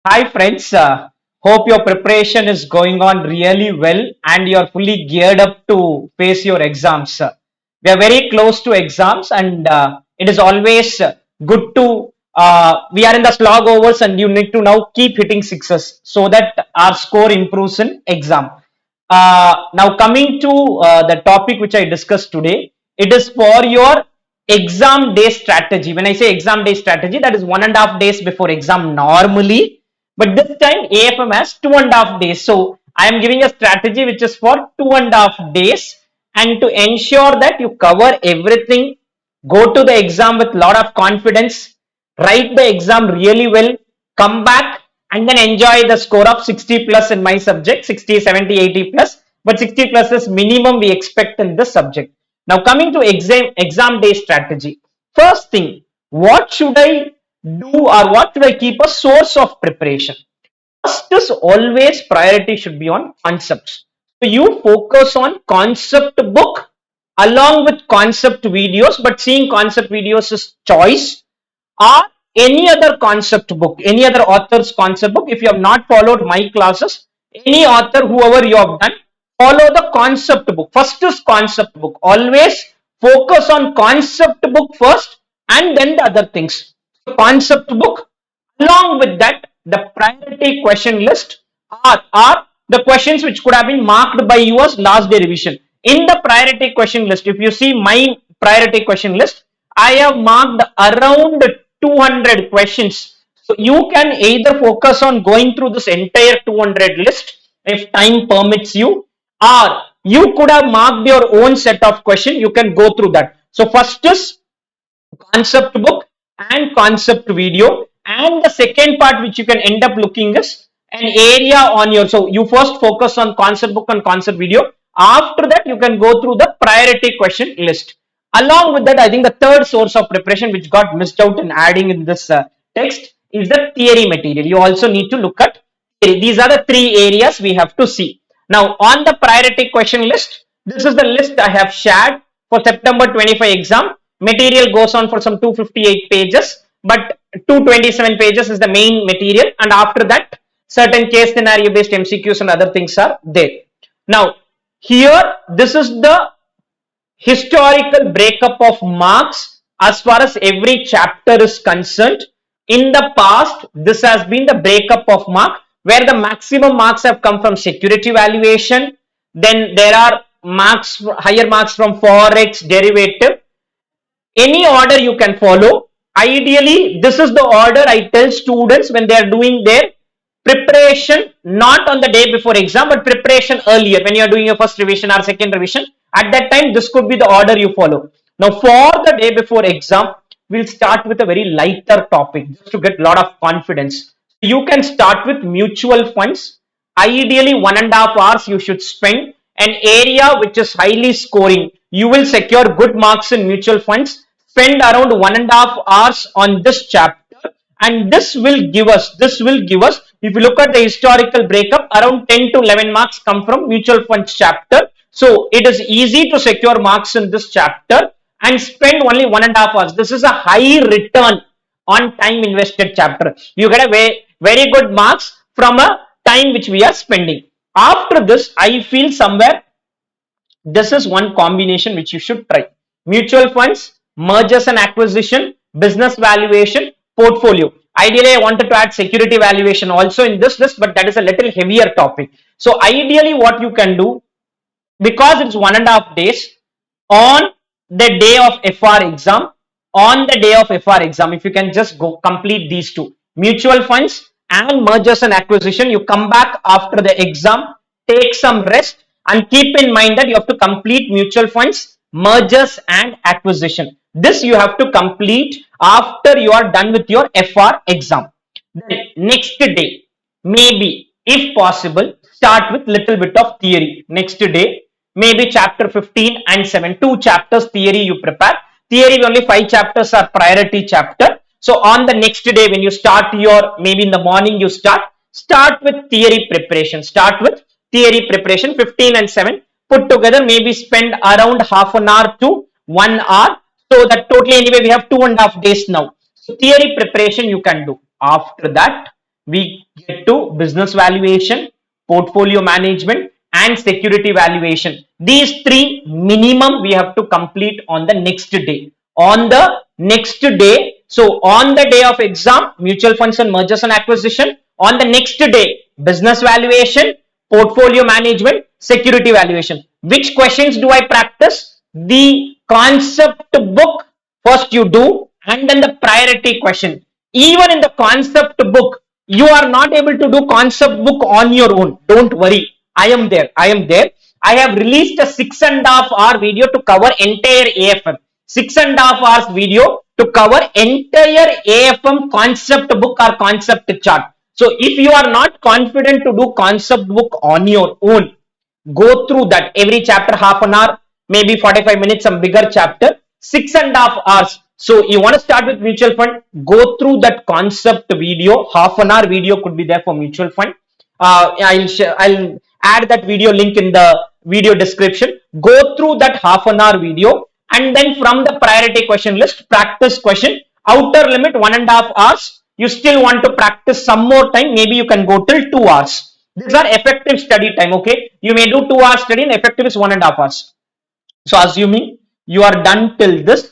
Hi friends, hope your preparation is going on really well and you're fully geared up to face your exams. We are very close to exams and it is always good to, we are in the slog overs and you need to now keep hitting sixes so that our score improves in exam. Now coming to the topic which I discussed today, it is for your exam day strategy. When I say exam day strategy, that is 1.5 days before exam normally, but this time AFM has 2.5 days. So I am giving a strategy which is for 2.5 days, and to ensure that you cover everything, go to the exam with a lot of confidence, write the exam really well, come back and then enjoy the score of 60 plus in my subject, 60, 70, 80 plus, but 60 plus is minimum we expect in this subject. Now coming to exam day strategy. First thing, what should I do or what should I keep a source of preparation? First is always priority should be on concepts. So you focus on concept book along with concept videos, but seeing concept videos is choice, or any other concept book, any other author's concept book. If you have not followed my classes, any author, whoever you have done, follow the concept book. First is concept book. Always focus on concept book first and then the other things. Concept book, along with that, the priority question list are the questions which could have been marked by yours last day revision. In the priority question list, if you see my priority question list, I have marked around 200 questions. So you can either focus on going through this entire 200 list if time permits you, or you could have marked your own set of questions. You can go through that. So first is concept book and concept video, and the second part which you can end up looking is an area on your, so you first focus on concept book and concept video. After that you can go through the priority question list. Along with that, I think the third source of preparation which got missed out in adding in this text is the theory material. You also need to look at theory. These are the three areas we have to see. Now on the priority question list, this is the list I have shared for September 25 exam. Material goes on for some 258 pages, but 227 pages is the main material, and after that certain case scenario based MCQs and other things are there. Now here, this is the historical breakup of marks as far as every chapter is concerned. In the past, this has been the breakup of mark where the maximum marks have come from security valuation. Then there are marks, higher marks from forex, derivative. Any order you can follow. Ideally, this is the order I tell students when they are doing their preparation, not on the day before exam, but preparation earlier when you are doing your first revision or second revision. At that time, this could be the order you follow. Now, for the day before exam, we'll start with a very lighter topic just to get a lot of confidence. You can start with mutual funds. Ideally, 1.5 hours you should spend an area which is highly scoring. You will secure good marks in mutual funds. Spend around 1.5 hours on this chapter, and this will give us, if you look at the historical breakup, around 10 to 11 marks come from mutual funds chapter. So it is easy to secure marks in this chapter and spend only 1.5 hours. This is a high return on time invested chapter. You get a very good marks from a time which we are spending. After this, I feel somewhere this is one combination which you should try. Mutual funds, mergers and acquisition, business valuation, portfolio. Ideally, I wanted to add security valuation also in this list, but that is a little heavier topic. So ideally, what you can do, because it's 1.5 days, on the day of FR exam, if you can just go complete these two, mutual funds and mergers and acquisition, you come back after the exam, take some rest, and keep in mind that you have to complete mutual funds, mergers and acquisition. This you have to complete after you are done with your FR exam. Then next day, maybe if possible, start with little bit of theory. Next day, maybe chapter 15 and 7, 2 chapters theory you prepare. Theory only 5 chapters are priority chapter. So on the next day when you start your, maybe in the morning you start with theory preparation. 15 and 7 put together, maybe spend around half an hour to 1 hour. So that totally anyway we have 2.5 days now. So theory preparation you can do. After that, we get to business valuation, portfolio management, and security valuation. These three minimum we have to complete on the next day. On the next day, so on the day of exam, mutual funds and mergers and acquisition. On the next day, business valuation, portfolio management, security valuation. Which questions do I practice? The concept book first you do, and then the priority question. Even in the concept book, you are not able to do concept book on your own. Don't worry. I am there. I am there. I have released a 6.5 hour video to cover entire AFM. 6.5 hours video to cover entire AFM concept book or concept chart. So if you are not confident to do concept book on your own, go through that every chapter half an hour, maybe 45 minutes, some bigger chapter, 6.5 hours. So you want to start with mutual fund, go through that concept video, half an hour video could be there for mutual fund. I'll add that video link in the video description. Go through that half an hour video, and then from the priority question list, practice question. Outer limit 1.5 hours. You still want to practice some more time, maybe you can go till 2 hours. These are effective study time. Okay, you may do 2 hours study and effective is 1.5 hours. So assuming you are done till this,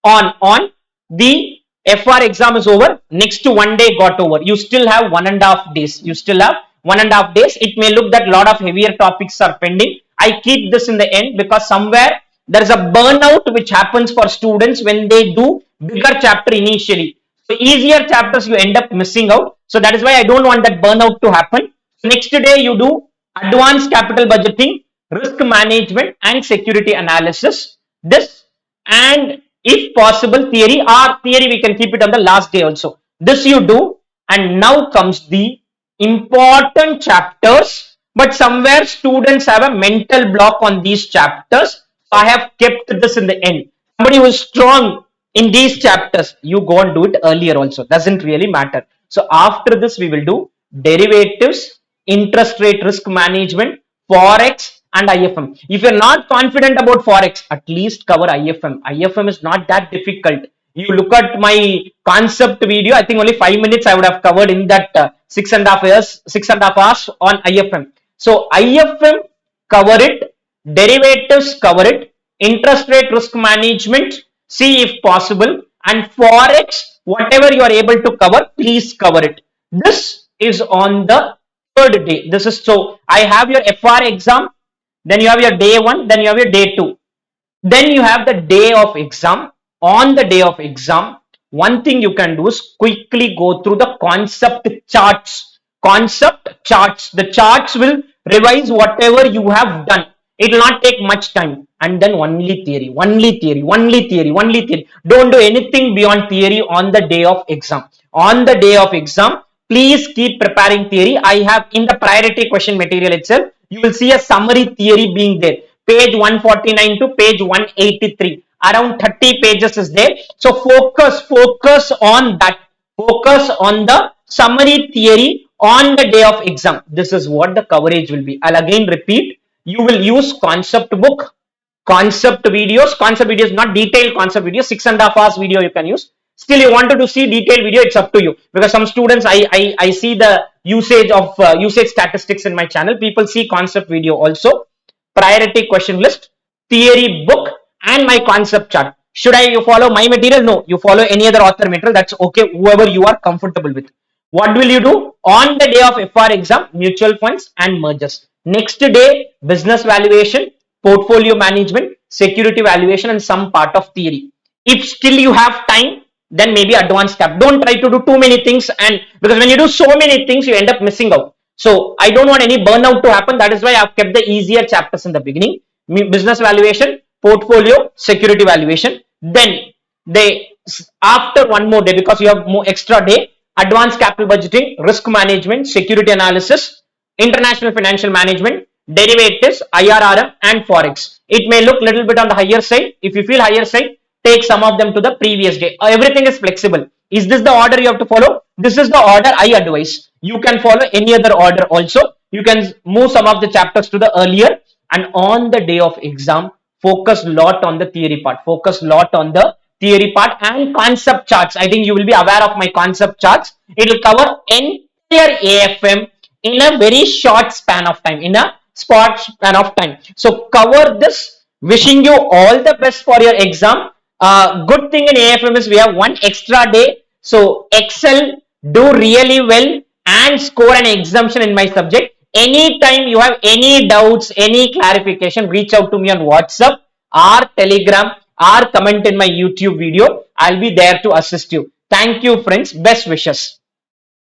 on the FR exam is over, next one day got over, you still have 1.5 days. You still have 1.5 days. It may look that a lot of heavier topics are pending. I keep this in the end because somewhere there is a burnout which happens for students when they do bigger chapter initially. So easier chapters you end up missing out. So that is why I don't want that burnout to happen. So next day you do advanced capital budgeting, risk management, and security analysis. This, and if possible theory we can keep it on the last day also. This you do, and now comes the important chapters, but somewhere students have a mental block on these chapters. So I have kept this in the end. Somebody who is strong in these chapters, you go and do it earlier also, doesn't really matter. So after this we will do derivatives, interest rate risk management, forex, and IFM. If you're not confident about forex, at least cover IFM. IFM is not that difficult. You look at my concept video, I think only 5 minutes I would have covered in that 6.5 hours on IFM. So IFM, cover it, derivatives, cover it, interest rate risk management, see if possible, and forex, whatever you are able to cover, please cover it. This is on the third day. This is, so I have your FR exam, then you have your day 1, then you have your day 2, then you have the day of exam. On the day of exam, one thing you can do is quickly go through the concept charts. The charts will revise whatever you have done. It will not take much time. And then only theory. Don't do anything beyond theory on the day of exam. On the day of exam, please keep preparing theory. I have in the priority question material itself, you will see a summary theory being there. Page 149 to page 183. Around 30 pages is there. So focus on that. Focus on the summary theory on the day of exam. This is what the coverage will be. I'll again repeat. You will use concept book, concept videos, not detailed concept videos. 6.5 hours video you can use. Still you wanted to see detailed video, it's up to you, because some students I see the usage of usage statistics in my channel. People see concept video also. Priority question list, theory book, and my concept chart. Should I you follow my material? No, you follow any other author material, that's okay, whoever you are comfortable with. What will you do on the day of FR exam? Mutual funds and mergers. Next day, business valuation, portfolio management, security valuation, and some part of theory. If still you have time, then maybe advanced cap. Don't try to do too many things, and because when you do so many things, you end up missing out. So I don't want any burnout to happen. That is why I've kept the easier chapters in the beginning. Business valuation, portfolio, security valuation. Then they, after one more day, because you have more extra day, advanced capital budgeting, risk management, security analysis, international financial management, derivatives, IRRM, and forex. It may look little bit on the higher side. If you feel higher side, take some of them to the previous day. Everything is flexible. Is this the order you have to follow? This is the order I advise. You can follow any other order also. You can move some of the chapters to the earlier. And on the day of exam, focus lot on the theory part. And concept charts. I think you will be aware of my concept charts. It will cover your AFM in a very short span of time, in a short span of time. So cover this. Wishing you all the best for your exam. Good thing in AFM is we have one extra day. So excel, do really well and score an exemption in my subject. Anytime you have any doubts, any clarification, reach out to me on WhatsApp or Telegram or comment in my YouTube video. I'll be there to assist you. Thank you, friends. Best wishes.